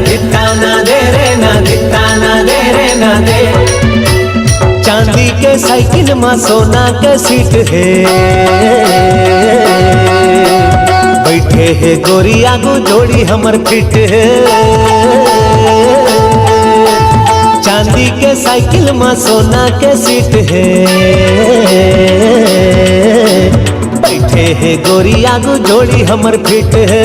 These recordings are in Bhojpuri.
धित्ता ना दे रे ना धित्ता ना दे रे ना दे। चांदी के साइकिल में सोना के सीट है, बैठे है गोरी आगू जोड़ी हमर फिट है। चांदी के साइकिल में सोना के सीट है, बैठे है गोरी आगू जोड़ी हमर फिट है।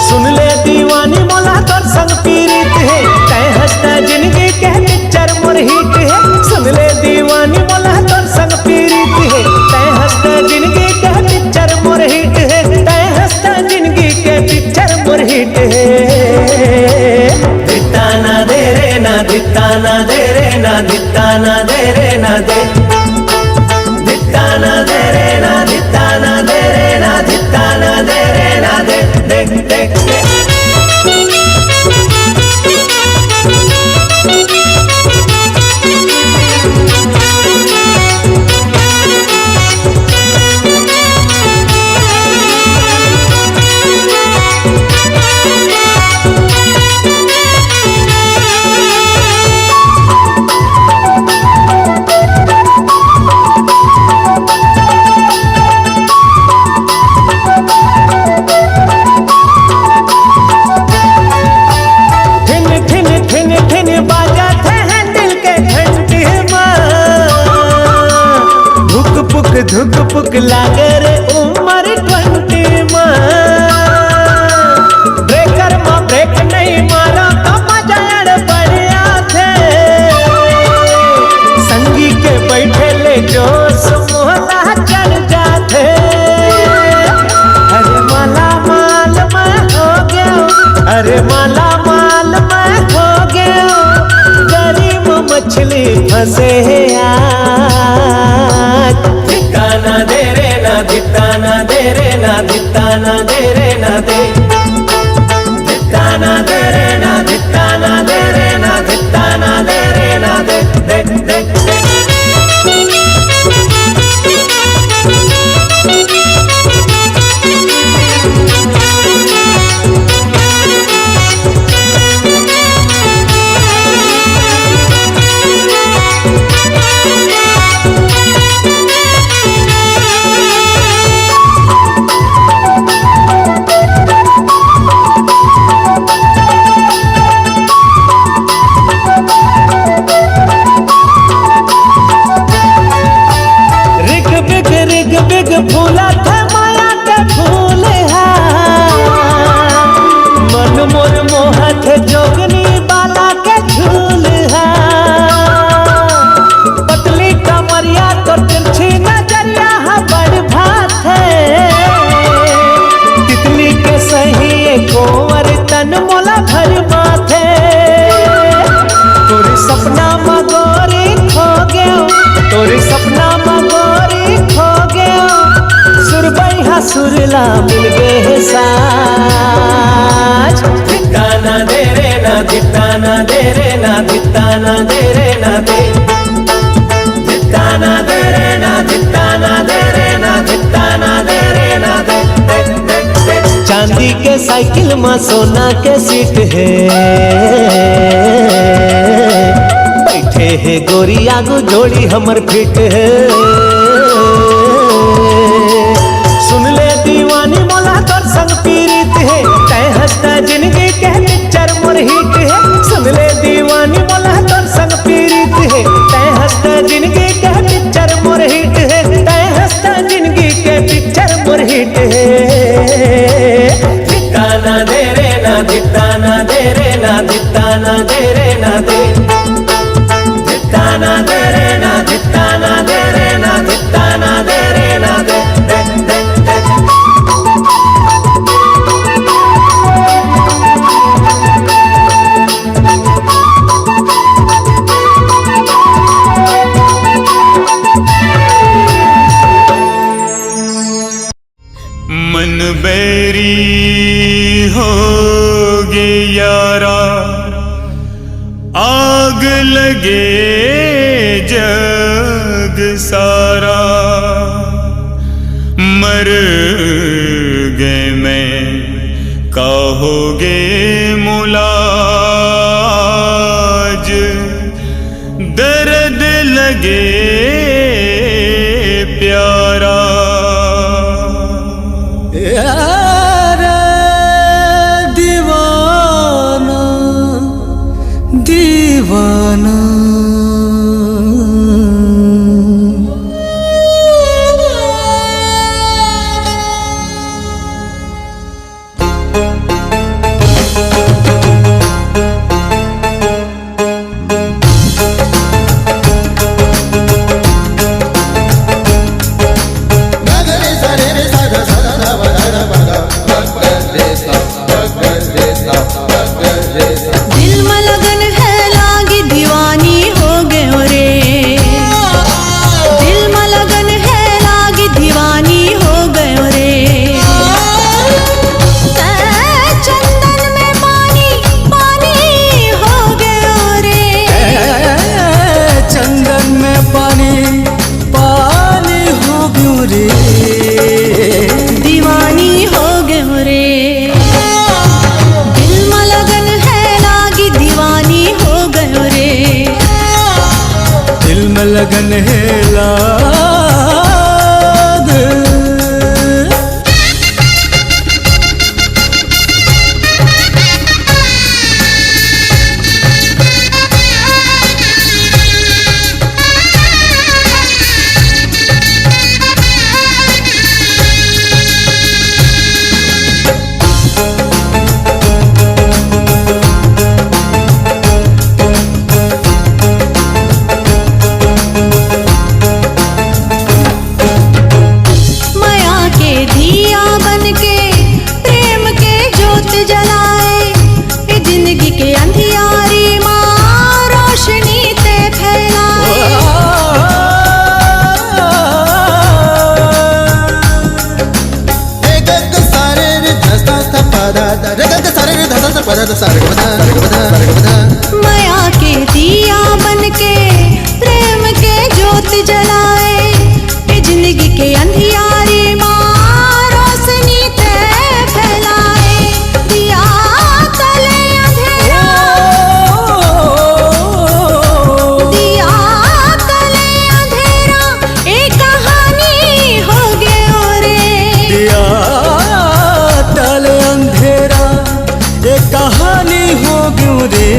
सुन ले दीवानी मोला तोर संग पीड़ित है, तय हंसता जिंदगी के पिक्चर मोर हिट है। सुन ले दीवानी मोला तोर संग पीड़ित है, तय हंसता जिंदगी के पिक्चर मोर हिट है। तय हंसता जिंदगी के पिक्चर मोर हिट है। धित्ता ना दे रे ना धित्ता ना दे रे ना धित्ता ना दे रे ना दे। धित्ता ना दे रे ना धित्ता ना दे रे ना धित्ता ना दे रे ना दे। देख देख देख धुक पुक लागे रे उमर 20 में। ब्रेकर में ब्रेक नहीं मारो तो मजा अड़ बढ़िया थे। संगी के बैठे ले जोश मोहला चढ़ जाते। अरे माला माल मैं हो गया, अरे माला माल मैं हो गया। गरीब मछली फंसे आज। धित्ता ना दे रे ना धित्ता ना दे रे ना धित्ता ना दे रे ना दे। धित्ता ना दे रे ना धित्ता ना दे रे ना धित्ता ना दे रे ना दे। देख देख देख फूला थे माया के फूल है। मन मोर मोहत जोगनी बाला के झूल है। पतली कमरिया तो तिरछी नजरिया है बड़ भात है। तितली के सही कोवर तन मोला भर माथे। तोरी सपना मगोरी खो गया, तोरी सपना मगोरी खो गया। सुरबैया सुरला मिल गए साज। धित्ता ना दे रे ना धित्ता ना दे रे ना धित्ता ना दे रे ना दे। धित्ता ना दे रे ना धित्ता ना दे रे ना धित्ता ना दे रे ना दे। देख देख देख चांदी के साइकिल में सोना के सीट है, बैठे है गोरी आगू जोड़ी हमर फिट है। सुन ले दीवानी मोला तोर संग पीड़ित है, तय हंसता जिंदगी के पिक्चर मोर हिट है। सुन ले दीवानी मोला तोर संग पीड़ित है, तय हंसता जिंदगी के पिक्चर मोर हिट है। तय हंसता जिंदगी के पिक्चर मोर हिट है। धित्ता ना दे रे ना धित्ता ना दे रे ना धित्ता ना दे रे ना दे। धित्ता ना दे रे ना धित्ता ना दे रे ना धित्ता ना दे रे ना दे। मन बैरी हो गई यारा, आग लगे जग सारा। मर गए मैं का होगे मुलाज दर्द लगे प्यारा यारा दीवाना दीवाना दिल में लगन है लागी दीवानी हो गए रे। दिल में लगन है लागी दीवानी हो गए रे। चंदन में पानी पानी हो गए रे। चंदन में पानी पानी हो गयो रे। दीवानी हो गए रे। दिल में लगन है लागी दीवानी हो गए रे। दिल में लगन है लाग माया के दिया बनके प्रेम के जोत जलाए। ए जिंदगी के अंधियारी माँ रोशनी ते फैलाए। माया के दिया बनके प्रेम के जोत जलाए। ए जिंदगी के अंधियारी माँ रोशनी ते फैलाए। दिया तले अंधेरा दिया तले अंधेरा एक कहानी हो गयो रे। दिया तले अंधेरा ये कहानी हो गयो रे।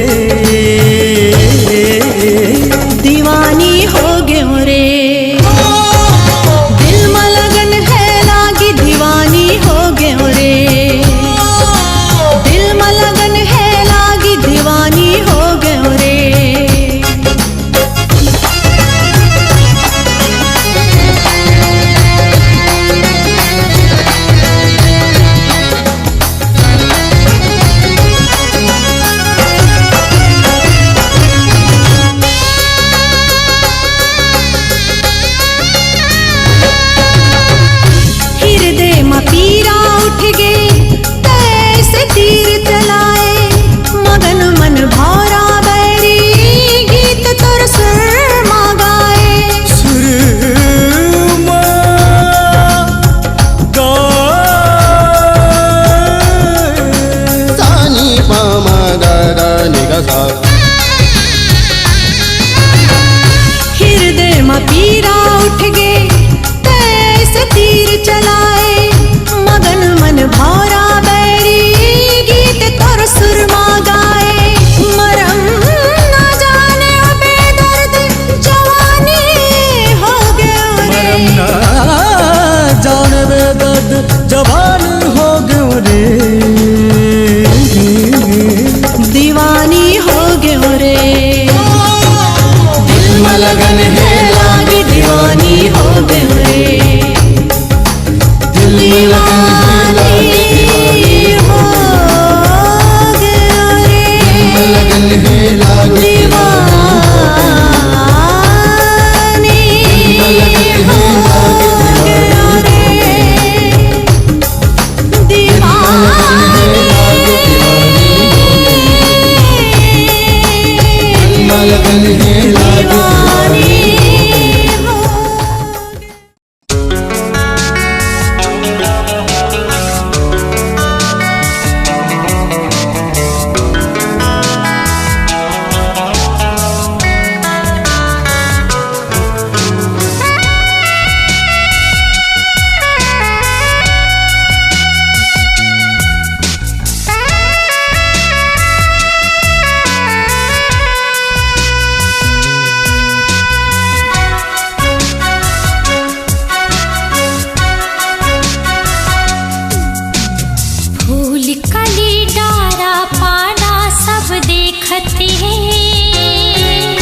देखते हैं,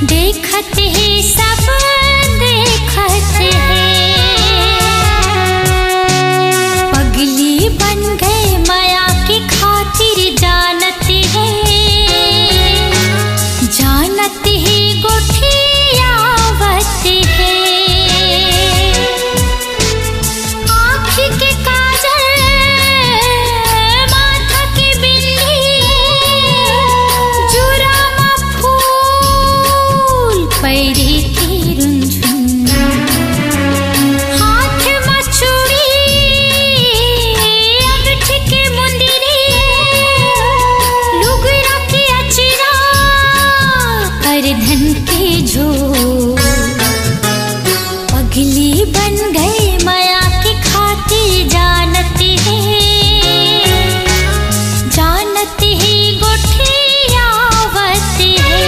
देखते हैं सब देखते हैं। पगली बन गए माया की खातिर जानते हैं, जानते हैं गोठियावत है। आँख के काजल माथा की बिंदी जुरामा फूल पैरी की रुंझुन, हाथ में चूड़ी अंगूठी के मुंदरी, लुगरा की अचरा करधन के झोल। पगली बन गए माया की खातिर जानते हैं, जानते हैं गोठियावत है।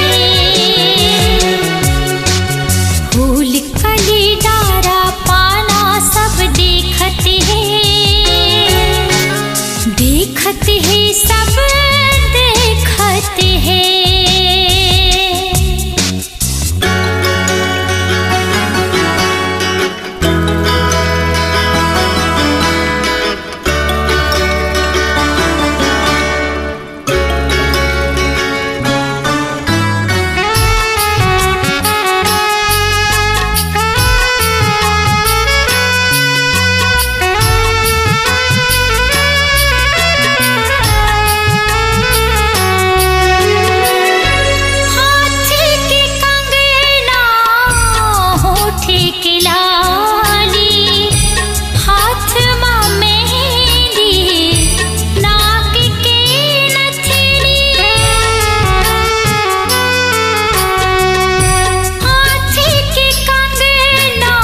फूल कली डारा पाना सब देखते हैं, देखते हैं सब देखते हैं। हाथी के कंगना होठे के लाली, हाथ माँ मेहंदी नाक के नथनी। हाथी के कंगना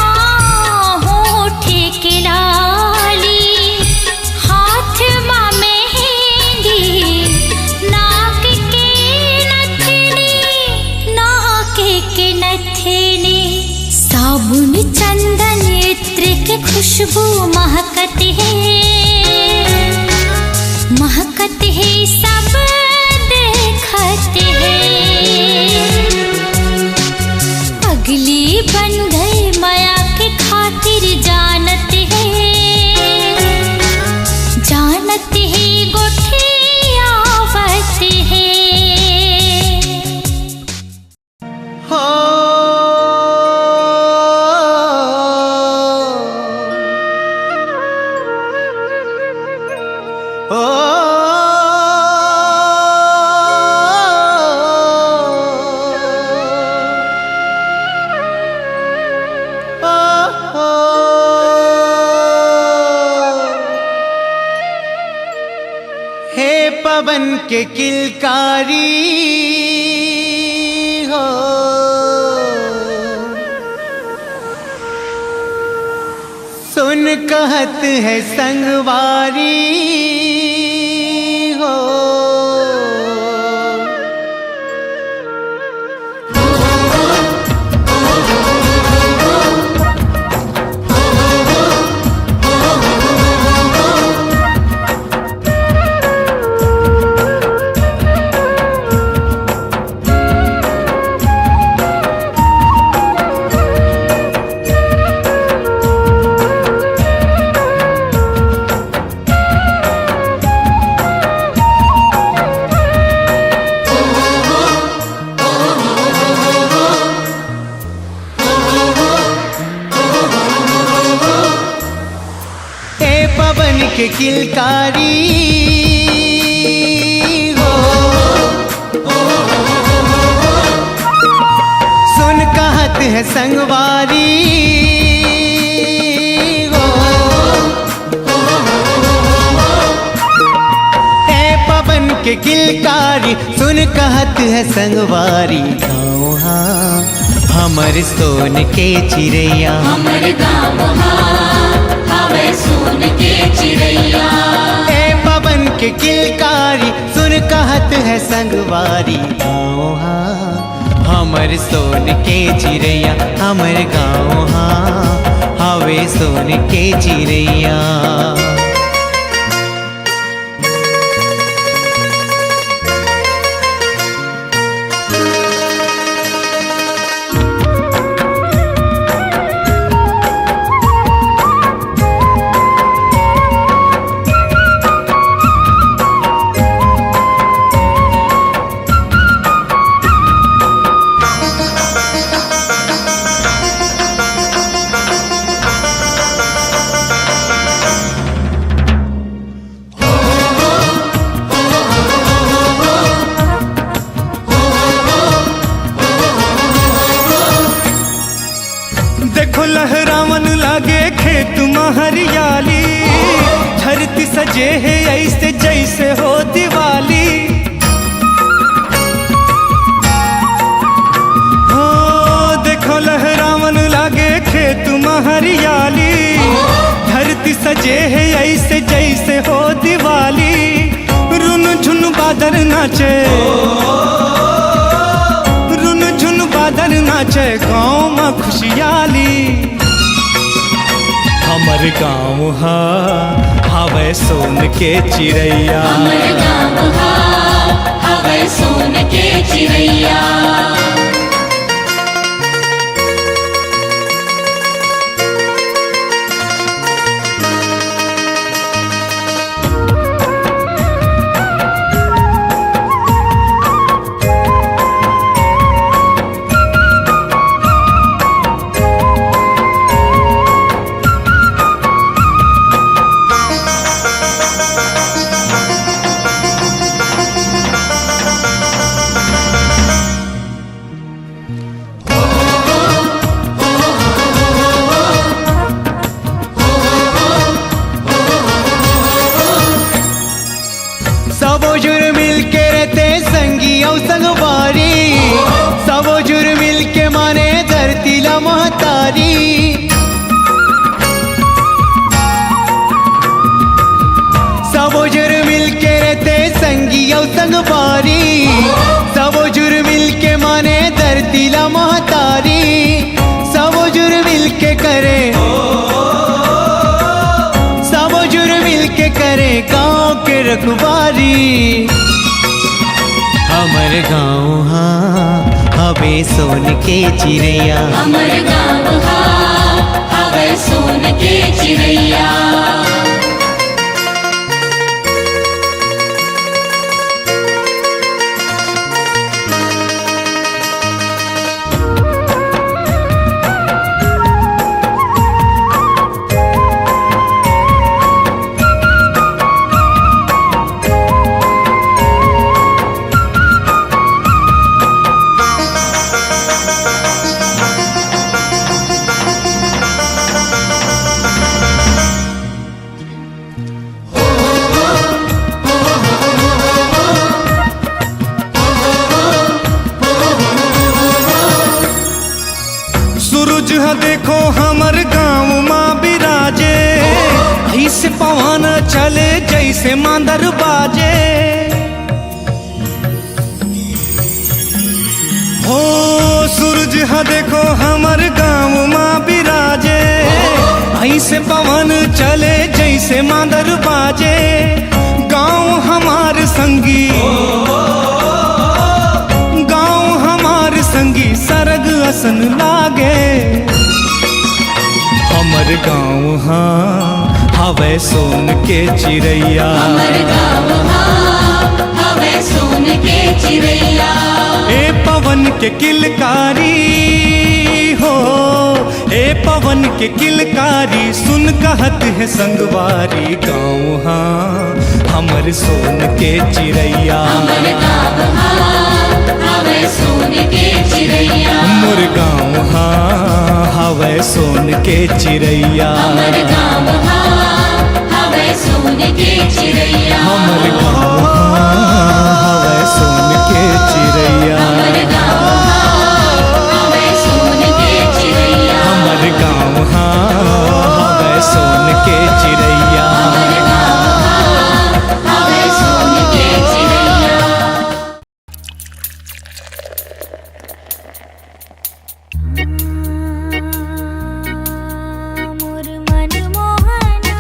होठे के लाली, हाथ माँ मेहंदी नाक के नथनी, नाक के नथनी। साबुन चंदन इत्र के खुशबू महकते हैं, महकते हैं सब देखते हैं। पगली बन गए माया के खातिर जानते हैं, जानते हैं गोठियावत है। हो ओ हे पवन के किलकारी हो, सुन कहत है संगवारी हो। पवन के किलकारी हो, सुन कहत है संगवारी हो। ए पवन के किलकारी सुन कहत है संगवारी। गाँव हाँ हमर सोन के चिड़ैया, हमर गाँव हवे सोन के चिड़ैया। ए पवन के किलकारी सुन कहत है संगवारी। गाँव हाँ हमर सोन के चिड़ैया, हमर गाँव हाँ हवे सोन के चिड़ैया। सजे है ऐसे जैसे हो दिवाली। हो देखो लहरावन लागे खेत में हरियाली। धरती सजे है ऐसे जैसे हो दिवाली। रुन झुन बादल नाचे, रुन झुन बादल नाचे गाँव में खुशहाली। हमर गाँव हवे सोन के चिड़ैया। हमर गाँव हवे सोन के चिड़ैया। सबो जुर मिल के रहते संगी औ संगवारी। सबो जुर मिल के माने धरती ला महतारी। सबो जुर मिल के रहते संगी औ संगवारी। सबो जुर मिल के माने धरती ला महतारी। सबो जुर मिल के करे, सबो जुर मिल के करे गाँव के रखवारी। हमर गाँव हवे सोन के चिड़ैया। हमर गाँव हवे सोन के चिड़ैया। सूरज देखो हमर गाँव माँ बिराजे। ऐसे पवन चले जैसे मांदर बाजे। हो सूरज देखो हमर गाँव माँ बिराजे। ऐसे पवन चले जैसे मांदर बाजे। गाँव हमार संगी, गाँव हमार संगी सरग असन लागे। हमर गाँव हवे सोन के चिड़ैया। हमर गाँव हवे सोन के चिड़ैया। ए पवन के किलकारी हो, ए पवन के किलकारी सुन कहत है संगवारी। गाँव हमर सोन के चिड़ैया। हमर गाँव हवे सोन के चिड़ैया। मोर गाँव हवे सोन के चिड़ैया। हमर गाँव हवे सोन के चिड़ैया। हमर गाँव हवे सोन के चिड़ैया। हमर गाँव हवे सोन के चिड़ैया। हमर गाँव हवे सोन के चिड़ैया। हमर गाँव हवे सोन के चिड़ैया। मोर मन मोहना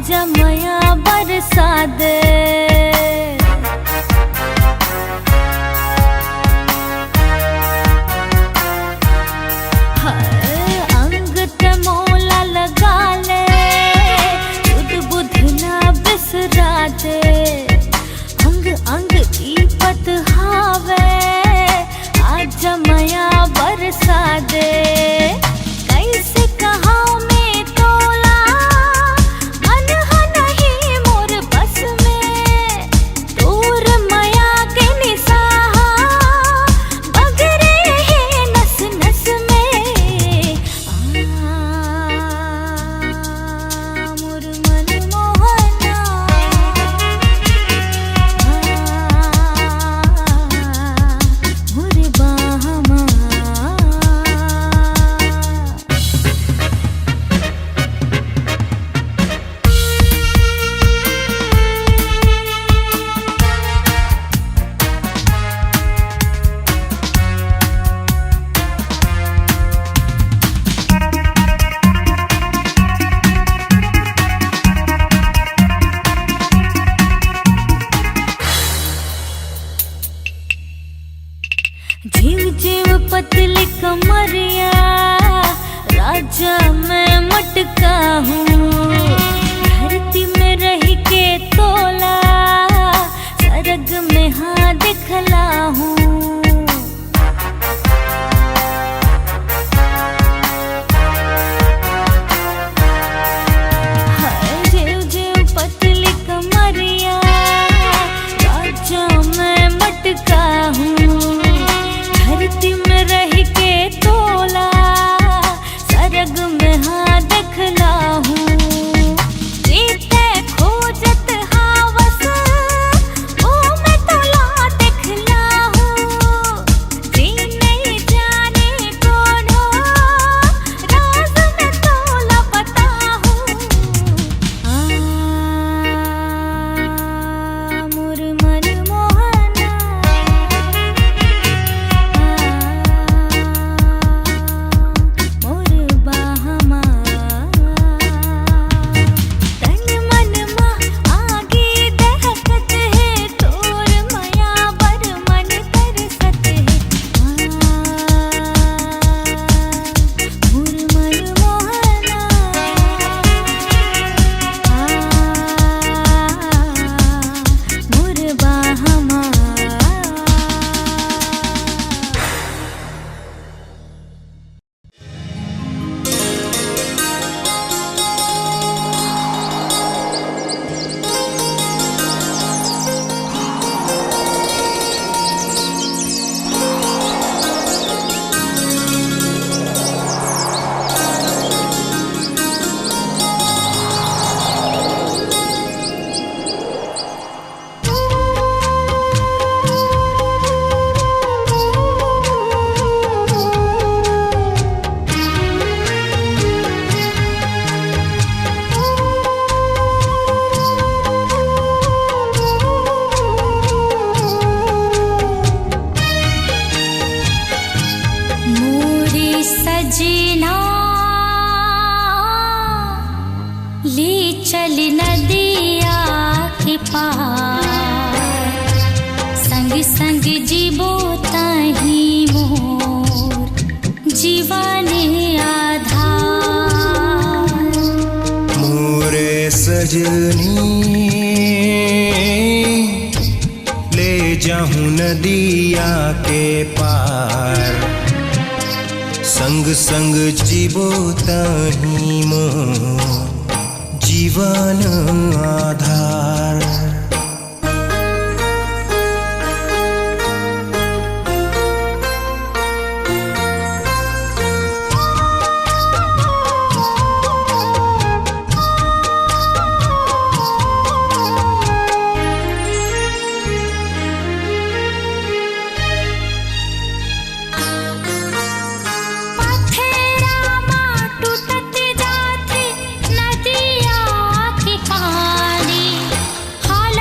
आजा मया बरसा दे। अंग ते मोला लगा ले, बुध बुध ना बिसरा दे। अंग अंग दीपत हावे, आजा मया बरसा दे। कैसे कहा मैं तोला, मन हा नहीं मोर बस में। दूर मया के निसाहा, बगरे है नस नस में। मोर मन मोहना, मोर बाहमा। जीव जीव पतली कमरिया, राजा मैं मटका हूँ। धरती में रह के तोला, सरग में हाँ दिखला हूँ। जीव जीव पतली कमरिया, राजा मैं मटका हूँ। धरती में रह के तोला, सरग में हाँ दिखला हूँ। जीते खोजत हावस, वो मैं तोला दिखला हूँ। जी नहीं जाने कौन हो, राज में तोला पता हूँ। मोर मन मोहना, मोर बाहमा। तन मन मा आगे दहकत है, तोर मया बर मन तरसत है। मोर मन मोहना, मोर बाहमा। मोरे सजना ले चल नदिया के पार, संग संग जीवो ताही मोर जीवन आधार। मोरे सजनी ले जाऊं नदिया के पार, संग संग जीवो ताही मोर जीवन आधार। पथरामा टूटत जाते नदिया के पानी, हाल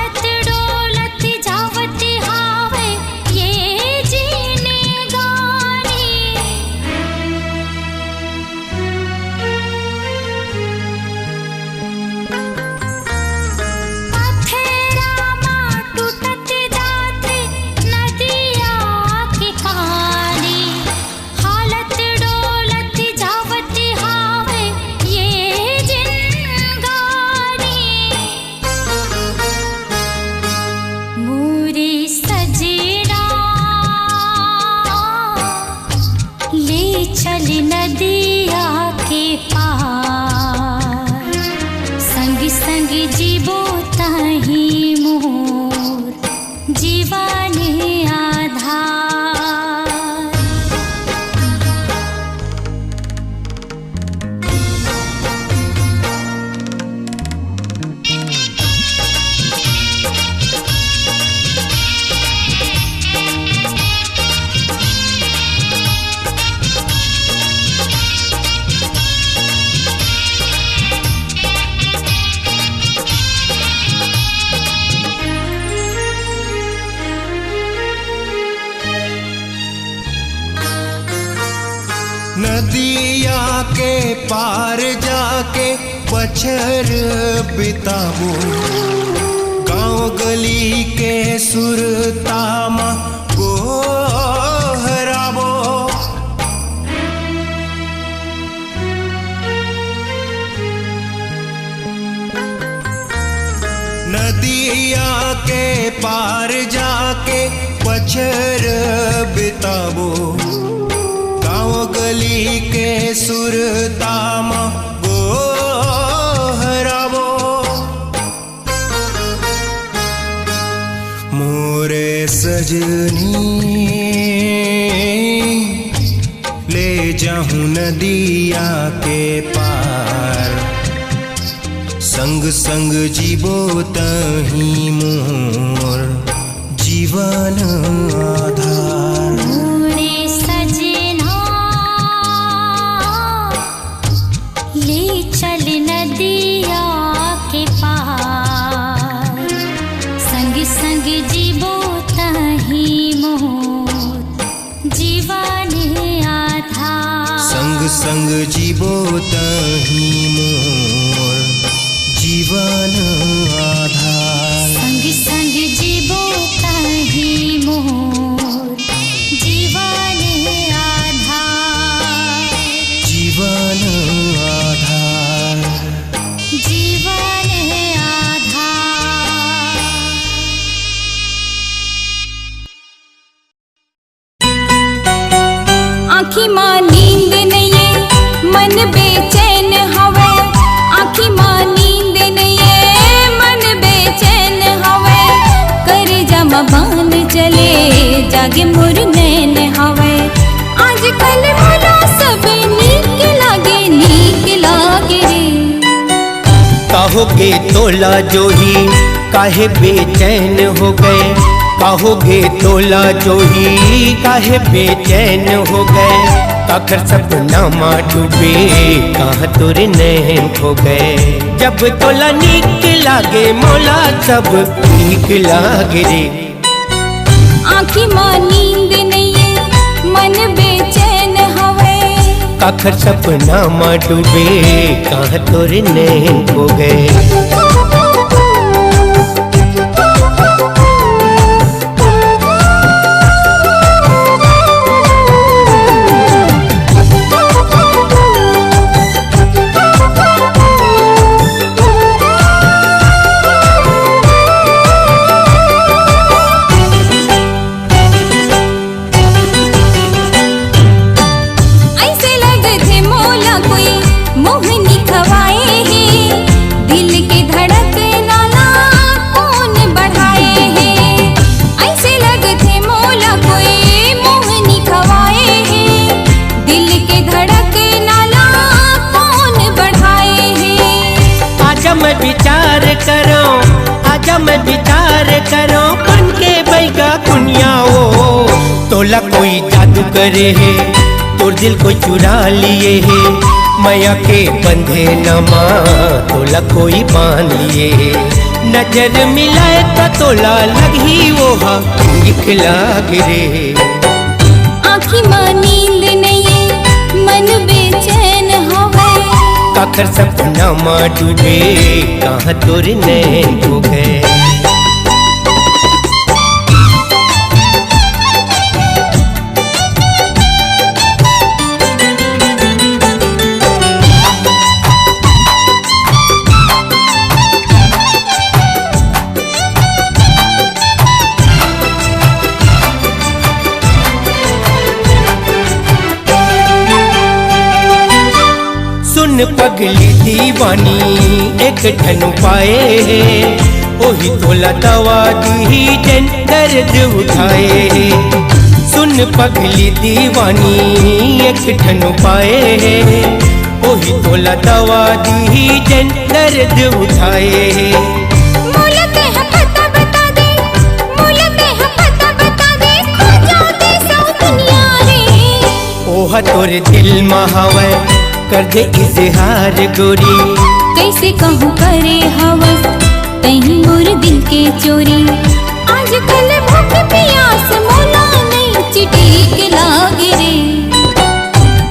संग जीवो ताही मोर जीवाने आधार। नदिया के पार जाके बछर बिताबो, गांव गली के सुरतामा गोहराबो। नदिया के पार जाके बछर बिताबो, गाँव गली के सुरतामा गोहराबो। मोरे सजनी ले जाऊं नदिया के पार, संग संग जीवो तही मोर जीवन आधार। मोरे सजना ले चल नदिया के पार, संग संग जीवो ताही मोर जीवाने आधार। संग संग जीवो तही मोर जीवन आधार। संग संग जीवो ताही मोर जीवाने आधार। जीवन आधार। जीवाने आधार। आँखी माँ नींद नहीं मन बेचैन हवे, आँखी माँ नींद नहीं मन बेचैन हवे, कर जमा बान चले जागे मोर नैन हवे। आजकल मोला सब नीक लागे रे। कहोगे तोला जोही काहे बेचैन हो गए, कहोगे तोला जोही काहे बेचैन हो गए। काकर सपना माँ डूबे कहाँ तोरे नैन खो गए। जब तोला नीक लागे मोला सब नीक लागे रे। आँखी माँ नींद नहीं मन बेचैन हवे, काकर सपना माँ डूबे कहाँ तोरे नैन खो गए। ऐसे लगते मोला कोई मोहनी खवाए हैं, दिल के धड़कना कौन बढ़ाए हैं। ऐसे लगते मोला कोई मोहनी खवाए हैं, दिल के धड़कना कौन बढ़ाए हैं। आजा मैं विचार करो, आजा मैं विचार करो, बन के बैगा कुनियाओ। तोला कोई जादू करे है, तोर दिल को चुरा लिए है। माया के बंधे न माँ तोला कोई बांध लिए है। नजर मिलाए तो तोला लगी वो हाँ दिखला गिरे। आँखी माँ नींद नहीं मन बेचैन हवे, काकर सपना माँ डूबे कहाँ तोरे नैन खो गए। सुन सुन पगली दीवानी एक ठन पाए, ओही तोला दवा दी जन दर्द उठाए। सुन पगली दीवानी एक ठन पाए, ओही तोला दवा दी जन दर्द उठाए। बोलते हैं पता बता दे, बोलते हैं पता बता दे, खो जाते सब दुनिया रे। ओह तोरे दिल महावे कर दे इजहार गोरी, कैसे कहूँ करे हवस तहीं मोर दिल के चोरी। आजकल भूख प्यास मोला नहीं चिटीक लागे रे।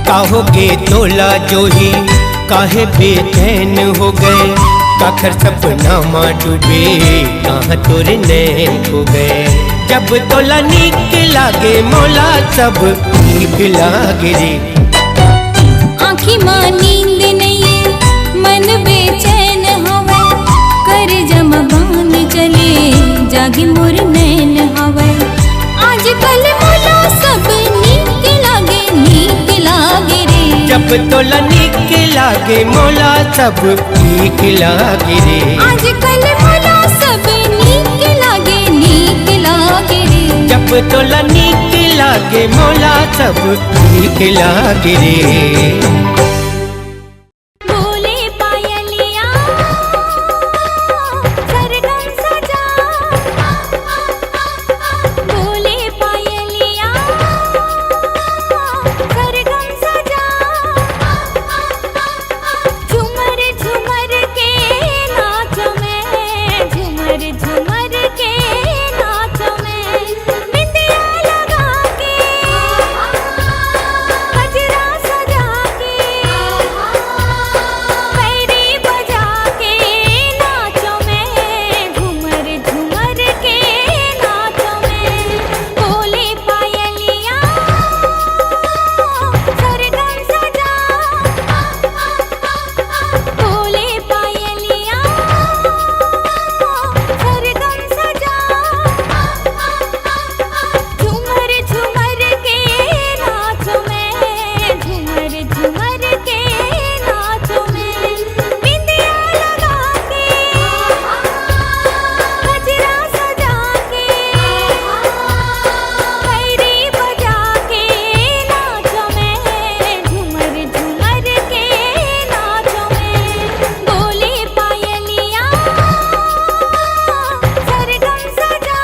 काहोगे तोला जोही काहे बेचैन हो गए, काखर सपना माँ डूबे कहाँ तोरे नैन हो गए। जब तोला नीक लागे मोला सब ठीक लागे रे। आँखी माँ नींद नहीं मन बेचैन हवे, कर जम बांध चले जागे मोर नैन हवे। आजकल मोला सब नीक लागे रे। जब तोला नीक लागे मोला सब ठीक लागे रे। आजकल मोला सब नीक लागे रे। जब तोला नीक लागे मोला सब ठीक लागे रे। बोले पायलिया सरगम सजा, बोले पायलिया सरगम सजा। झूमर झूमर के नाच में, झूमर झूमर के नाच में, बिंदिया लगा के गजरा सजा के, पैरी बजा के नाचो में, झूमर झूमर के नाचो में। बोले पायलिया सरगम सजा, बोले पायलिया सरगम सजा। झूमर झूमर के नाचो में, झूमर झूमर के नाचो में, बिंदिया लगा के गजरा सजा के, पैरी बजा के नाचो में, झूमर झूमर के नाचो में। बोले पायलिया सरगम सजा।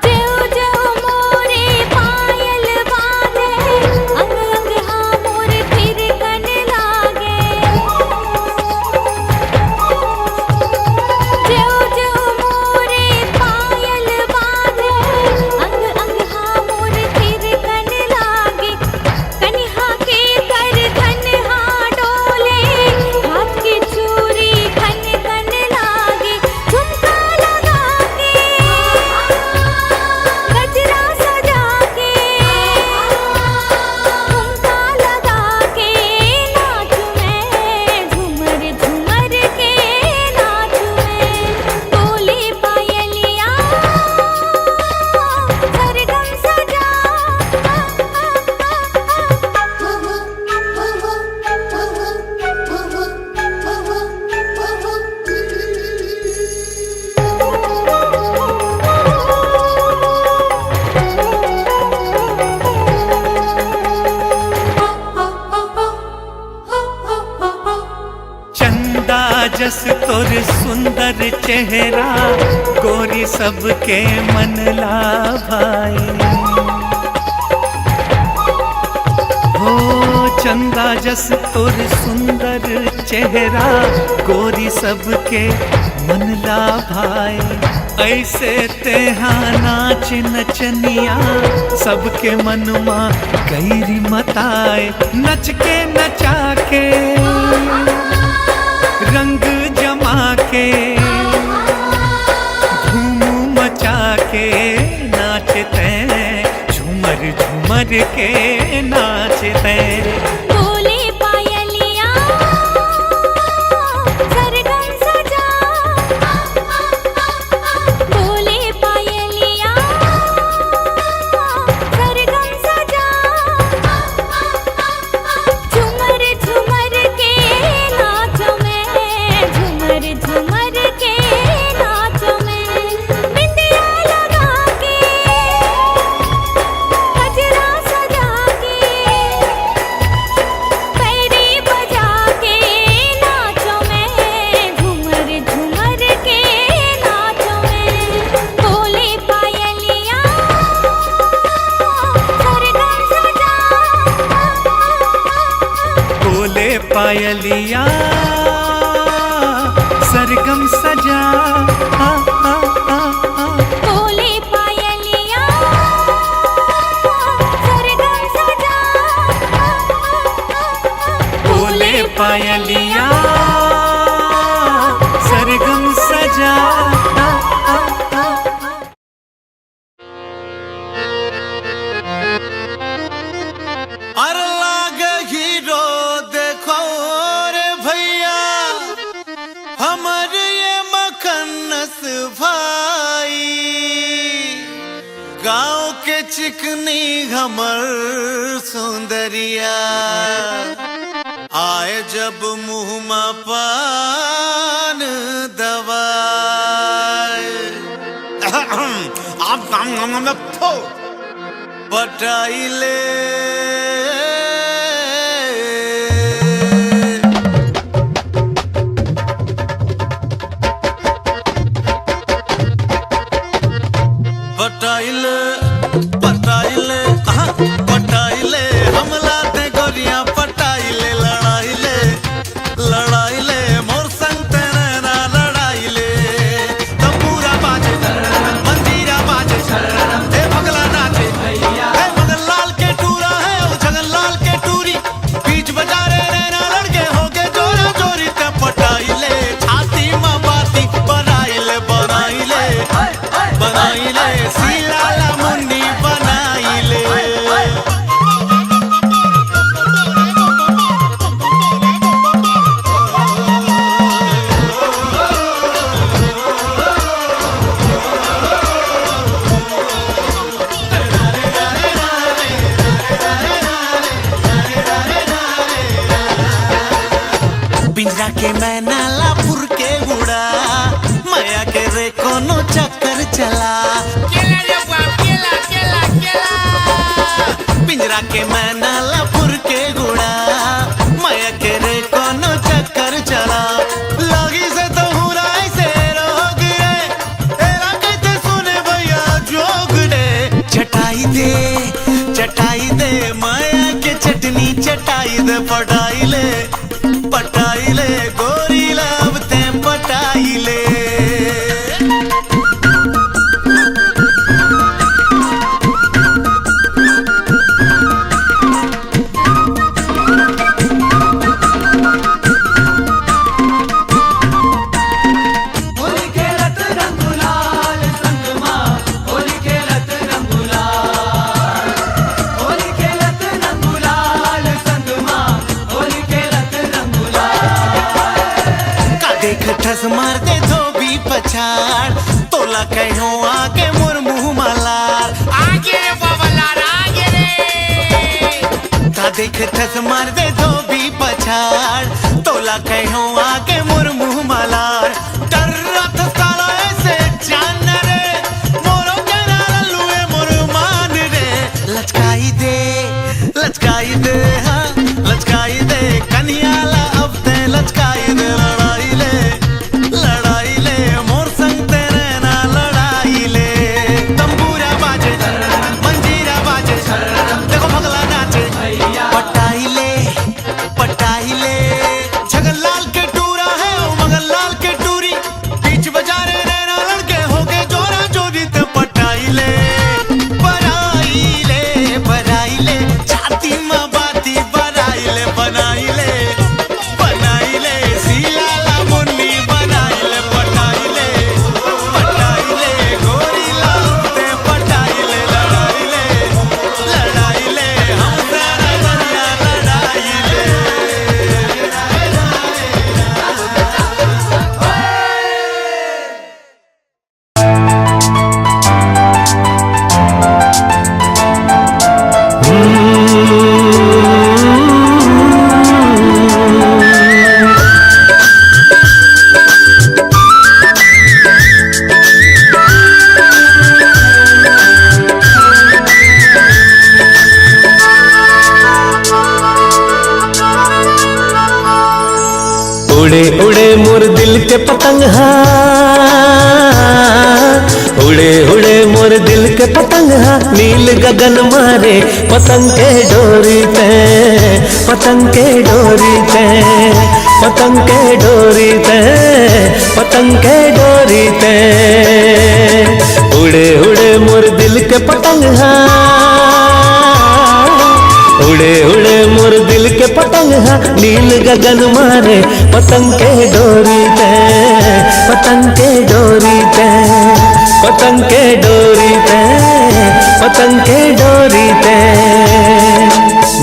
जेऊ जेऊ मोरे पायल बाजे, अंग अंग हाँ मोर थिरकन लागे। जेऊ जेऊ मोरे पायल बाजे, अंग अंग हाँ मोर थिरकन लागे। कन्हा के कर धन हाँ डोले, हाथ की चूड़ी खन खन लागे। झुमका लगा के गजरा सजा के, झुमका लगा के नाचू में, झूमर झूमर के नाचू में। बोले पायलिया सरगम सजा। चंदा जस तोर सुंदर चेहरा, गोरी सबके मन लाभाए। हो चंदा जस तोर सुंदर चेहरा गोरी सबके मन ला भाए। ऐसे तेहा नाच नचनिया सबके मनमा गैरी मताए। नच के नचा के रंग जमा के धूम मचा के नाचते झूमर झूमर के नाचते। बोले पायलिया सरगम सजा, बोले पायलिया सरगम सजा, झूमर झूमर के नाचो में, झूमर झूमर के नाचो में। बिंदिया लगा के गजरा सजा के पैरी बजा के नाचो में, झूमर झूमर के नाचो में। बोले पायलिया सरगम सजा, बोले पायलिया सरगम सजा। आ, आ, आ, आ। बोले पायलिया सरगम सजा, बोले पायलिया सरगम सजा। आ, आ, आ, आ। अरे लागे हीरो देखो रे भैया, हमर ये मखनस भाई। गाँव के चिकनी हमर सुंदरिया, आए जब मुँह में पान दवाए। आप काम पटाइले पटाइले पटाइले पटाइले हमला दे गोरिया पटाइले। लड़ाइले लड़ाइले मोर संग तेरे ना लड़ाइले। तंबूरा बाजे मंजीरा बाजे ए भगला नाचे ए मगन लाल के टूरा है ओ झगन लाल के टूरी। बीच बाजारे रहना लड़के होके जोरा जोरी ते पटाइले। छाती मां बाती बनाइले बनाइले बनाइले सीलाला मुंडी बनाइले। पिंजरा के मैना लापुर के उड़ा, माया के रे कोनो चक्कर चला। पिंजरा के मैना लापुर के गुड़ा, माया के रे कोनो चक्कर चला। लगी से तो हुरा ऐसे रोग रे, एरा कहते सुने भैया जोग रे। चटाई दे माया के चटनी चटाई दे। पटाइले पटाइले गोरी लावते पटाइले। देख ठस मार दे धोबी पछाड़, तोला कहो आके मोर मुँह मलार। आगे रे बबलार आगे रे। ता देख ठस मार दे धोबी पछाड़, तोला कहो आके मोर मुँह मलार। डर रथ साला ऐसे जान रे, मोरो करा लुए मोर मान रे। लचकाई दे हाँ लचकाई दे कन्हैयाला अब ते लचकाई दे। लड़ाइले मोर संग तेरे ना लड़ाइले। तंबूरा बाजे मंजीरा बाजे देखो भगला नाचे। पटाइले पटाइले झगन लाल हा, उड़े उड़े मोर दिल के पतंग हा, नील गगन मारे पतंग के डोरी ते, पतंग के डोरी ते, पतंग के डोरी ते, पतंग के डोरी ते। उड़े उड़े मोर दिल के पतंग हा, उड़े उड़े मोर दिल के पतंग हा, नील गगन मारे पतंग के डोरी ते, पतंग के डोरी ते, पतंग के डोरी ते, पतंग के डोरी ते।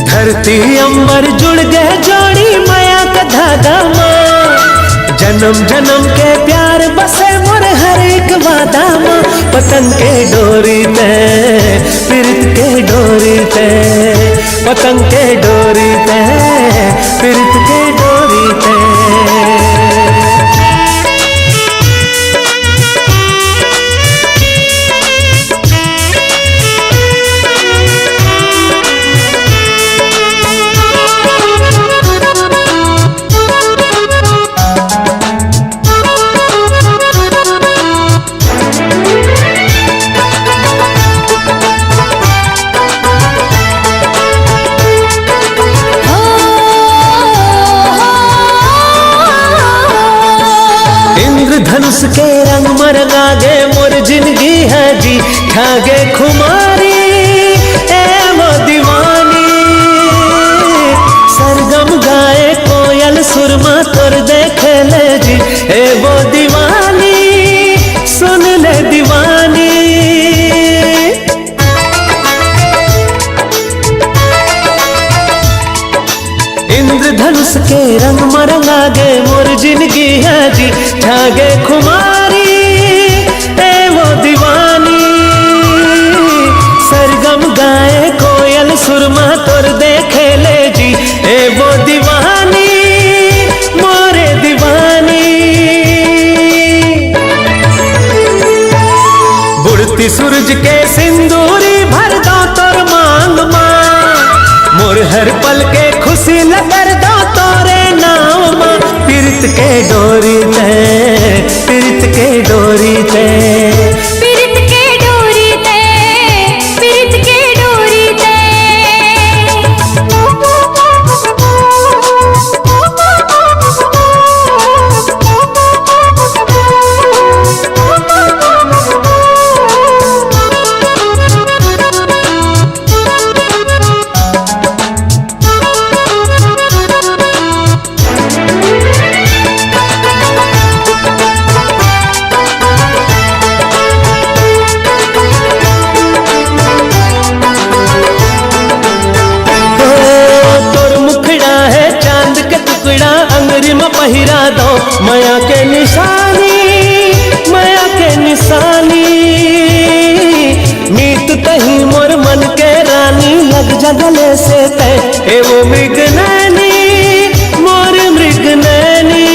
धरती अंबर जुड़ गए जोड़ी माया का धागा माँ, जन्म जन्म के प्यार बसे मोर हर एक वादा माँ। पतंग के डोरी ते, प्रीत के डोरी ते, पतंग के डोरी ते, प्रीत के डोरी ते। धनुष के रंग मरंगा गे मोर जिंदगी है जी, खागे खुमारी ए वो दीवानी। सरगम गाए कोयल सुरमा तोर देखे ले जी, ए वो दीवानी सुन ले दीवानी। इंद्रधनुष के रंग मरंगा गे मोर जिंदगी है जी, ठागे खुमारी ए वो दीवानी। सरगम गाए कोयल सुरमा तोर देखे ले जी, ए वो दीवानी मोरे दीवानी। बुढ़ती सूरज के सिंदूरी भर दो तोर मांग माँ, मोर हर पल के खुशी लगर दो तोरे नाम माँ। पीरत के डोरी ते, पीरत के डोरी ते, पीरत के डोरी ते, पीरत के डोरी ते। पहिरा दो माया के निशानी, माया के निशानी। मीत तही मोर मन के रानी, लग जा गले से तय ए वो मृग नैनी, मोर मृग नैनी।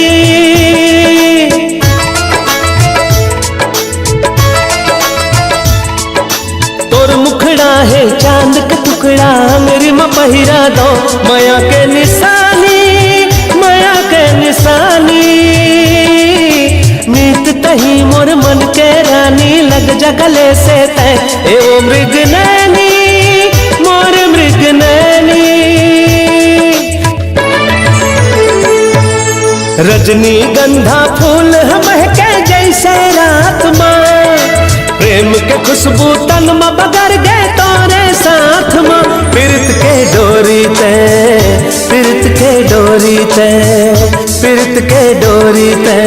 तोर मुखड़ा है चांद का टुकड़ा, मेरी माँ पहिरा दो माया के निशानी, माया के निशानी। मीत तही मोर मन के रानी, लग जा गले से तय ए वो मृग नैनी, मोर मृग नैनी। रजनी गंधा फूल महके जैसे रात माँ, प्रेम के खुशबू तन में बगर गए तोरे साथ माँ। पीरत के डोरी ते, पीरत के डोरी ते, पीरत के डोरी ते,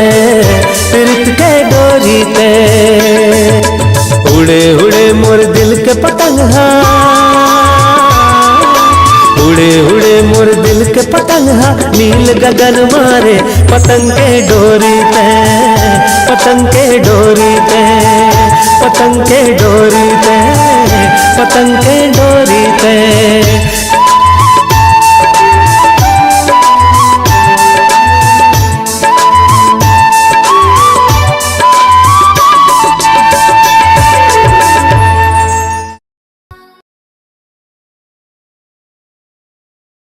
पीरत के डोरी ते। उड़े उड़े मोर दिल के पतंग हा, उड़े उड़े मोर दिल के पतंग हा, नील गगन मारे पतंग के डोरी ते, पतंग के डोरी ते, पतंग के डोरी ते, पतंग के डोरी ते।